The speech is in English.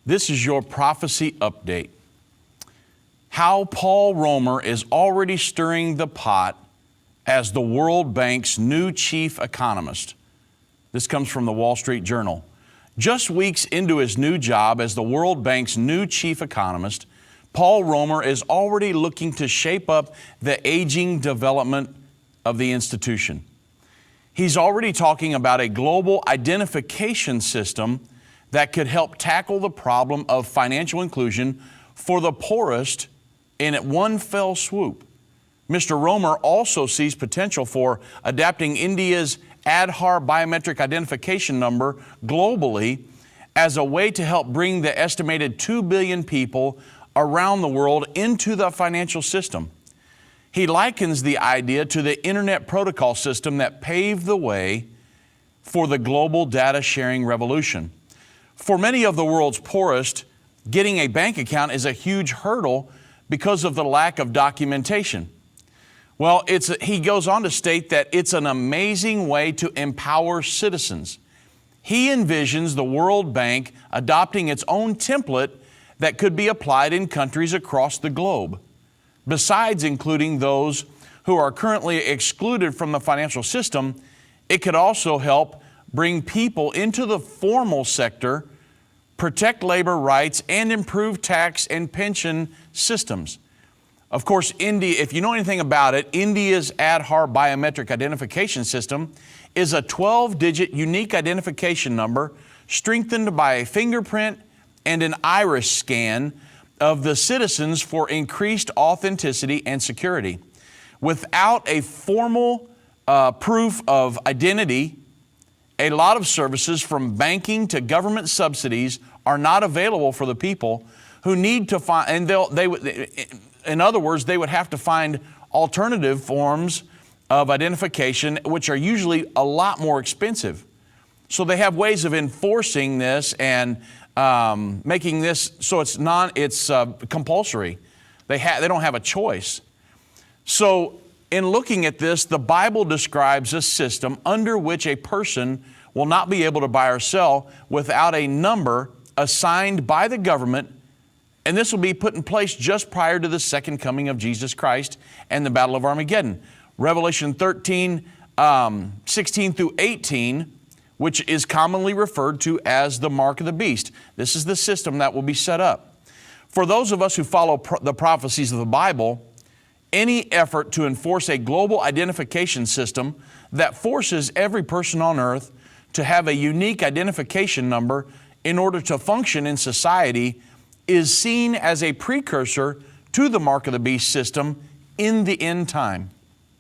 This is your prophecy update. How Paul Romer is already stirring the pot as the World Bank's new chief economist. This comes from the Wall Street Journal. Just weeks into his new job as the World Bank's new chief economist, Paul Romer is already looking to shape up the aging development of the institution. He's already talking about a global identification system that could help tackle the problem of financial inclusion for the poorest in one fell swoop. Mr. Romer also sees potential for adapting India's Aadhaar biometric identification number globally as a way to help bring the estimated 2 billion people around the world into the financial system. He likens the idea to the Internet Protocol system that paved the way for the global data sharing revolution. For many of the world's poorest, getting a bank account is a huge hurdle because of the lack of documentation. Well, he goes on to state that it's an amazing way to empower citizens. He envisions the World Bank adopting its own template that could be applied in countries across the globe. Besides including those who are currently excluded from the financial system, it could also help bring people into the formal sector, protect labor rights, and improve tax and pension systems. Of course, India, if you know anything about it, India's Aadhaar biometric identification system is a 12-digit unique identification number strengthened by a fingerprint and an iris scan of the citizens for increased authenticity and security. Without a formal proof of identity, a lot of services from banking to government subsidies are not available for the people who need to find, and in other words, they would have to find alternative forms of identification, which are usually a lot more expensive. So they have ways of enforcing this and making this so it's compulsory. They don't have a choice. So in looking at this, the Bible describes a system under which a person will not be able to buy or sell without a number assigned by the government, and this will be put in place just prior to the second coming of Jesus Christ and the Battle of Armageddon. Revelation 13, 16 through 18, which is commonly referred to as the mark of the beast. This is the system that will be set up. For those of us who follow the prophecies of the Bible, any effort to enforce a global identification system that forces every person on earth to have a unique identification number in order to function in society is seen as a precursor to the mark of the beast system in the end time.